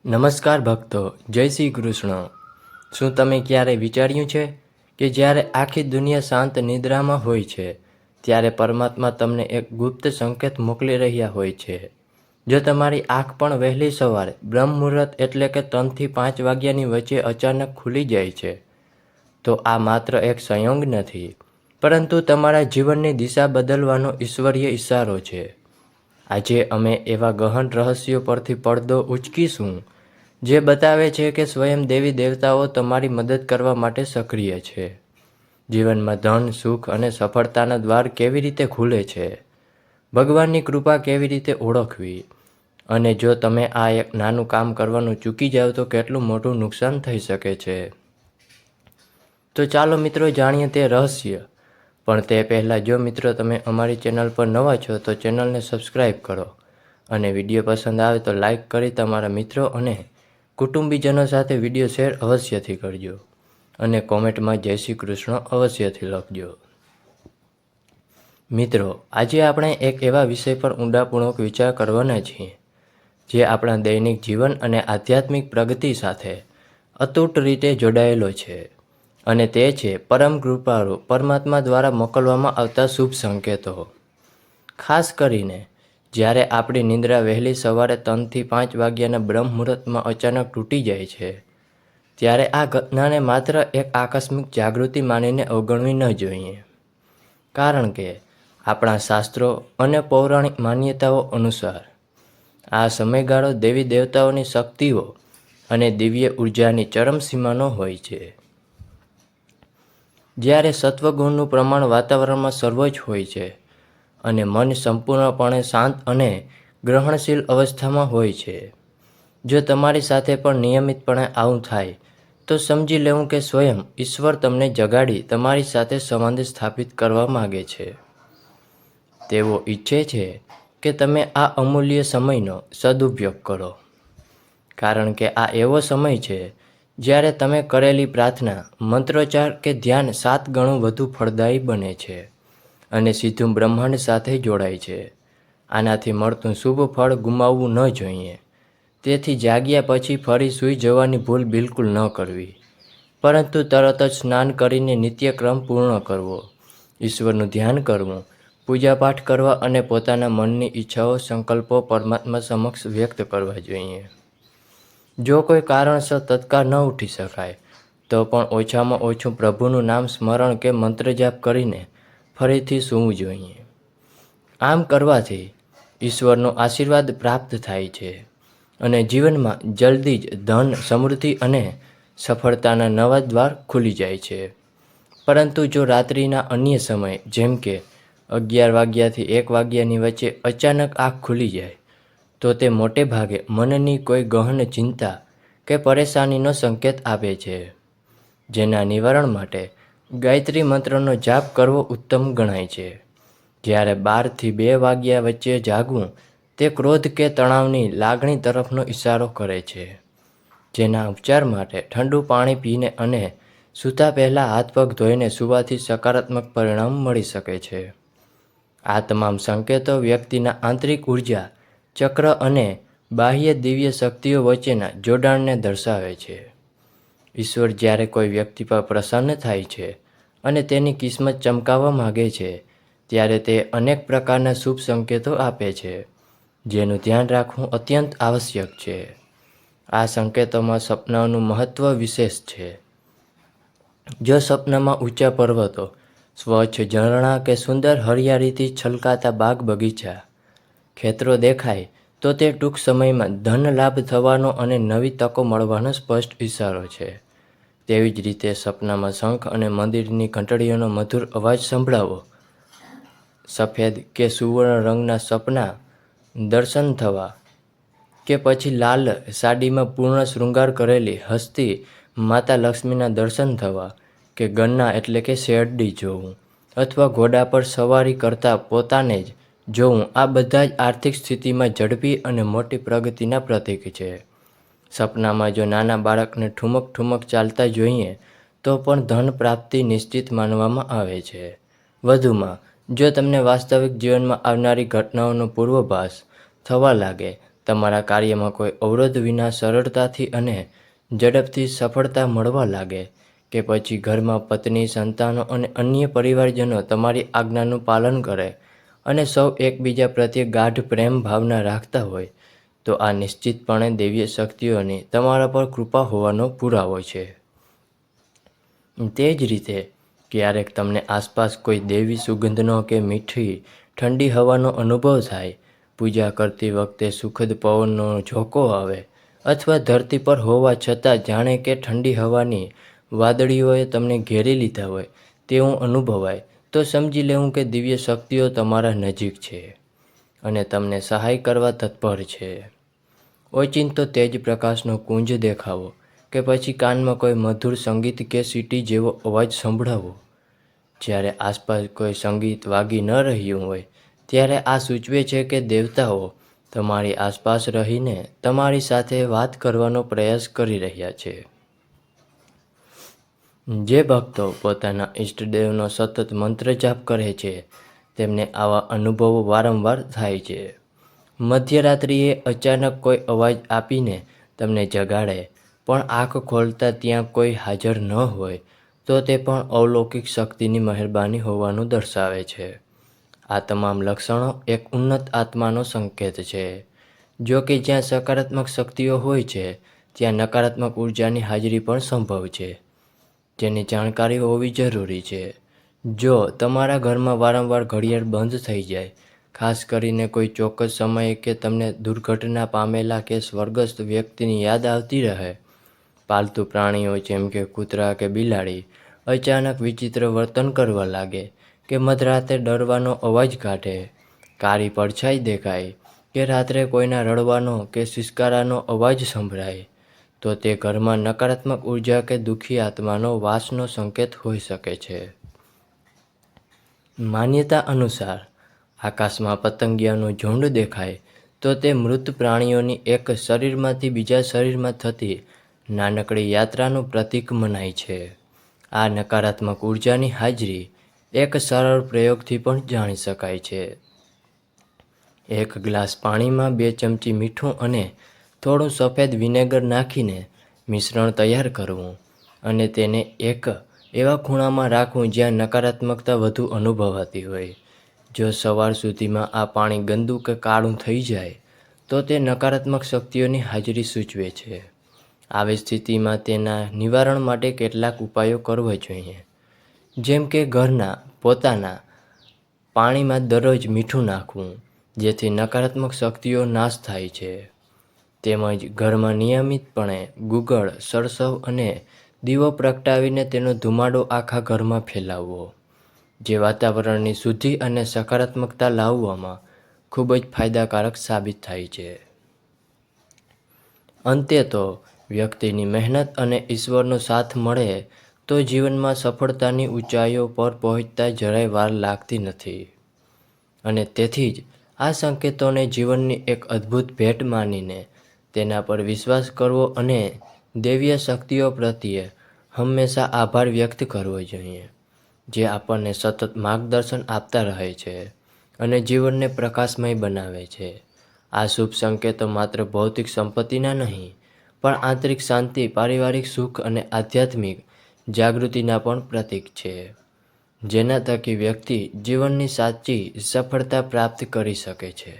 નમસ્કાર ભક્તો, જય શ્રી કૃષ્ણ. શું તમે ક્યારેય વિચાર્યું છે કે જ્યારે આખી દુનિયા શાંત નિદ્રામાં હોય છે ત્યારે પરમાત્મા તમને એક ગુપ્ત સંકેત મોકલી રહ્યા હોય છે? જો તમારી આંખ પણ વહેલી સવારે બ્રહ્મ મુહૂર્ત એટલે કે 3 થી 5 વાગ્યાની વચ્ચે અચાનક ખુલી જાય છે, તો આ માત્ર એક સંયોગ નથી, પરંતુ તમારા જીવનની દિશા બદલવાનો ઈશ્વરીય ઇશારો છે. આજે અમે એવા ગહન રહસ્યો પરથી પડદો ઉચકીશું જે બતાવે છે કે સ્વયં દેવી દેવતાઓ તમારી મદદ કરવા માટે સક્રિય છે. જીવનમાં ધન, સુખ અને સફળતાના દ્વાર કેવી રીતે ખુલે છે, ભગવાનની કૃપા કેવી રીતે ઓળખવી, અને જો તમે આ એક નાનું કામ કરવાનું ચૂકી જાઓ તો કેટલું મોટું નુકસાન થઈ શકે છે. તો ચાલો મિત્રો જાણીએ તે રહસ્ય. પણ તે પહેલાં જો મિત્રો તમે અમારી ચેનલ પર નવા છો તો ચેનલને સબસ્ક્રાઈબ કરો અને વિડીયો પસંદ આવે તો લાઈક કરી તમારા મિત્રો અને કુટુંબીજનો સાથે વિડીયો શેર અવશ્યથી કરજો અને કોમેન્ટમાં જય શ્રી કૃષ્ણ અવશ્યથી લખજો. મિત્રો, આજે આપણે એક એવા વિષય પર ઊંડાપૂર્વક વિચાર કરવાના છીએ જે આપણા દૈનિક જીવન અને આધ્યાત્મિક પ્રગતિ સાથે અતૂટ રીતે જોડાયેલો છે, અને તે છે પરમ કૃપાળુ પરમાત્મા દ્વારા મોકલવામાં આવતા શુભ સંકેતો. ખાસ કરીને જ્યારે આપણી નિંદ્રા વહેલી સવારે 3 થી 5 વાગ્યાના બ્રહ્મ મુહૂર્તમાં અચાનક તૂટી જાય છે, ત્યારે આ ઘટનાને માત્ર એક આકસ્મિક જાગૃતિ માનીને અવગણવી ન જોઈએ. કારણ કે આપણા શાસ્ત્રો અને પૌરાણિક માન્યતાઓ અનુસાર આ સમયગાળો દેવી દેવતાઓની શક્તિઓ અને દિવ્ય ઉર્જાની ચરમસીમાનો હોય છે. જ્યારે સત્વગુણનું પ્રમાણ વાતાવરણમાં સર્વોચ્ચ હોય છે અને મન સંપૂર્ણપણે શાંત અને ગ્રહણશીલ અવસ્થામાં હોય છે. જો તમારી સાથે પણ નિયમિતપણે આવું થાય તો સમજી લેવું કે સ્વયં ઈશ્વર તમને જગાડી તમારી સાથે સંબંધ સ્થાપિત કરવા માગે છે. તેઓ ઈચ્છે છે કે તમે આ અમૂલ્ય સમયનો સદુપયોગ કરો, કારણ કે આ એવો સમય છે જ્યારે તમે કરેલી પ્રાર્થના, મંત્રોચ્ચાર કે ધ્યાન 7 ગણું વધુ ફળદાયી બને છે અને સીધું બ્રહ્માંડ સાથે જોડાય છે. આનાથી મળતું શુભ ફળ ગુમાવવું ન જોઈએ. તેથી જાગ્યા પછી ફરી સૂઈ જવાની ભૂલ બિલકુલ ન કરવી, પરંતુ તરત જ સ્નાન કરીને નિત્યક્રમ પૂર્ણ કરવો, ઈશ્વરનું ધ્યાન કરવું, પૂજાપાઠ કરવા અને પોતાના મનની ઈચ્છાઓ, સંકલ્પો પરમાત્મા સમક્ષ વ્યક્ત કરવા જોઈએ. જો કોઈ કારણસર તત્કાળ ન ઉઠી શકાય તો પણ ઓછામાં ઓછું પ્રભુનું નામ સ્મરણ કે મંત્ર જાપ કરીને ફરીથી સૂવું જોઈએ. આમ કરવાથી ઈશ્વરનો આશીર્વાદ પ્રાપ્ત થાય છે અને જીવનમાં જલ્દી જ ધન, સમૃદ્ધિ અને સફળતાના નવા દ્વાર ખુલી જાય છે. પરંતુ જો રાત્રિના અન્ય સમયે જેમ કે 11 વાગ્યાથી 1 વાગ્યાની વચ્ચે અચાનક આંખ ખુલી જાય તો તે મોટે ભાગે મનની કોઈ ગહન ચિંતા કે પરેશાનીનો સંકેત આપે છે, જેના નિવારણ માટે ગાયત્રી મંત્રનો જાપ કરવો ઉત્તમ ગણાય છે. જ્યારે 12 થી 2 વાગ્યા વચ્ચે જાગવું તે ક્રોધ કે તણાવની લાગણી તરફનો ઇશારો કરે છે, જેના ઉપચાર માટે ઠંડુ પાણી પીને અને સૂતા પહેલાં હાથ પગ ધોઈને સૂવાથી સકારાત્મક પરિણામ મળી શકે છે. આ તમામ સંકેતો વ્યક્તિના આંતરિક ઉર્જા ચક્ર અને બાહ્ય દિવ્ય શક્તિઓ વચ્ચેના જોડાણને દર્શાવે છે. ઈશ્વર જ્યારે કોઈ વ્યક્તિ પર પ્રસન્ન થાય છે અને તેની કિસ્મત ચમકાવવા માગે છે, ત્યારે તે અનેક પ્રકારના શુભ સંકેતો આપે છે, જેનું ધ્યાન રાખવું અત્યંત આવશ્યક છે. આ સંકેતોમાં સપનાઓનું મહત્વ વિશેષ છે. જો સપનામાં ઊંચા પર્વતો, સ્વચ્છ ઝરણા કે સુંદર હરિયાળીથી છલકાતા બાગ બગીચા, ખેતરો દેખાય તો તે ટૂંક સમયમાં ધન લાભ થવાનો અને નવી તકો મળવાનો સ્પષ્ટ ઇશારો છે. તેવી જ રીતે સપનામાં શંખ અને મંદિરની ઘંટડીઓનો મધુર અવાજ સંભળાવો, સફેદ કે સુવર્ણ રંગના સપના દર્શન થવા, કે પછી લાલ સાડીમાં પૂર્ણ શૃંગાર કરેલી હસ્તી માતા લક્ષ્મીના દર્શન થવા, કે ગન્ના એટલે કે શેરડી જોવું, અથવા ઘોડા પર સવારી કરતા પોતાને જ જોવું, આ બધા જ આર્થિક સ્થિતિમાં ઝડપી અને મોટી પ્રગતિના પ્રતીક છે. સપનામાં જો નાના બાળકને ઠુમક ઠુમક ચાલતા જોઈએ તો પણ ધન પ્રાપ્તિ નિશ્ચિત માનવામાં આવે છે. વધુમાં, જો તમને વાસ્તવિક જીવનમાં આવનારી ઘટનાઓનો પૂર્વાભાસ થવા લાગે તમારા કાર્યમાં કોઈ અવરોધ વિના સરળતાથી અને ઝડપથી સફળતા મળવા લાગે કે પછી ઘરમાં પત્ની, સંતાનો અને અન્ય પરિવારજનો તમારી આજ્ઞાનું પાલન કરે અને સૌ એકબીજા પ્રત્યે ગાઢ પ્રેમ ભાવના રાખતા હોય, તો આ નિશ્ચિતપણે દૈવીય શક્તિઓની તમારા પર કૃપા હોવાનો પુરાવો છે. તે જ રીતે ક્યારેક તમને આસપાસ કોઈ દૈવી સુગંધનો કે મીઠી ઠંડી હવાનો અનુભવ થાય, પૂજા કરતી વખતે સુખદ પવનનો ઝોકો આવે અથવા ધરતી પર હોવા છતાં જાણે કે ઠંડી હવાની વાદળીઓએ તમને ઘેરી લીધા હોય તેવું અનુભવાય, તો સમજી લેવું કે દિવ્ય શક્તિઓ તમારા નજીક છે અને તમને સહાય કરવા તત્પર છે. ઓચિંતો તેજ પ્રકાશનો કુંજ દેખાવો કે પછી કાનમાં કોઈ મધુર સંગીત કે સીટી જેવો અવાજ સંભળાવો. જ્યારે આસપાસ કોઈ સંગીત વાગી ન રહ્યું હોય ત્યારે આ સૂચવે છે કે દેવતાઓ તમારી આસપાસ રહીને તમારી સાથે વાત કરવાનો પ્રયાસ કરી રહ્યા છે. જે ભક્તો પોતાના ઈષ્ટદેવનો સતત મંત્ર જાપ કરે છે તેમને આવા અનુભવો વારંવાર થાય છે. મધ્યરાત્રિએ અચાનક કોઈ અવાજ આપીને તમને જગાડે પણ આંખ ખોલતા ત્યાં કોઈ હાજર ન હોય, તો તે પણ અલૌકિક શક્તિની મહેરબાની હોવાનું દર્શાવે છે. આ તમામ લક્ષણો એક ઉન્નત આત્માનો સંકેત છે. જો કે જ્યાં સકારાત્મક શક્તિઓ હોય છે ત્યાં નકારાત્મક ઉર્જાની હાજરી પણ સંભવ છે, જેની જાણકારી હોવી જરૂરી છે. જો તમારા ઘરમાં વારંવાર ઘડિયાળ બંધ થઈ જાય, ખાસ કરીને કોઈ ચોક્કસ સમયે, કે તમને દુર્ઘટના પામેલા કે સ્વર્ગસ્થ વ્યક્તિની યાદ આવતી રહે, પાલતુ પ્રાણીઓ જેમ કે કૂતરા કે બિલાડી અચાનક વિચિત્ર વર્તન કરવા લાગે કે મધરાતે ડરવાનો અવાજ કાઢે, કાળી પડછાઈ દેખાય કે રાત્રે કોઈના રડવાનો કે સિસકારાનો અવાજ સંભળાય, તો તે ઘરમાં નકારાત્મક ઉર્જા કે દુઃખી આત્માનો વાસનો સંકેત હોઈ શકે છે. માન્યતા અનુસાર આકાશમાં પતંગિયાનું ઝુંડ દેખાય તો તે મૃત પ્રાણીઓની એક શરીરમાંથી બીજા શરીરમાં થતી નાનકડી યાત્રાનું પ્રતીક મનાય છે. આ નકારાત્મક ઉર્જાની હાજરી એક સરળ પ્રયોગથી પણ જાણી શકાય છે. એક ગ્લાસ પાણીમાં 2 ચમચી મીઠું અને થોડું સફેદ વિનેગર નાખીને મિશ્રણ તૈયાર કરવું અને તેને એક એવા ખૂણામાં રાખવું જ્યાં નકારાત્મકતા વધુ અનુભવાતી હોય. જો સવાર સુધીમાં આ પાણી ગંદુ કે કાળું થઈ જાય, તો તે નકારાત્મક શક્તિઓની હાજરી સૂચવે છે. આવી સ્થિતિમાં તેના નિવારણ માટે કેટલાક ઉપાયો કરવા જોઈએ, જેમ કે ઘરના પોતાના પાણીમાં દરરોજ મીઠું નાખવું, જેથી નકારાત્મક શક્તિઓ નાશ થાય છે. તેમજ ઘરમાં નિયમિતપણે ગુગળ, સરસવ અને દીવો પ્રગટાવીને તેનો ધુમાડો આખા ઘરમાં ફેલાવવો, જે વાતાવરણની શુદ્ધિ અને સકારાત્મકતા લાવવામાં ખૂબ જ ફાયદાકારક સાબિત થાય છે. અંતે તો વ્યક્તિની મહેનત અને ઈશ્વરનો સાથ મળે તો જીવનમાં સફળતાની ઊંચાઈઓ પર પહોંચતા જરાય વાર લાગતી નથી. અને તેથી જ આ સંકેતોને જીવનની એક અદ્ભુત ભેટ માનીને તેના પર વિશ્વાસ કરવો અને દૈવીય શક્તિઓ પ્રત્યે હંમેશા આભાર વ્યક્ત કરવો જોઈએ, જે આપણને સતત માર્ગદર્શન આપતા રહે છે અને જીવનને પ્રકાશમય બનાવે છે. આ શુભ સંકેતો માત્ર ભૌતિક સંપત્તિના નહીં, પણ આંતરિક શાંતિ, પારિવારિક સુખ અને આધ્યાત્મિક જાગૃતિના પણ પ્રતીક છે, જેના થકી વ્યક્તિ જીવનની સાચી સફળતા પ્રાપ્ત કરી શકે છે.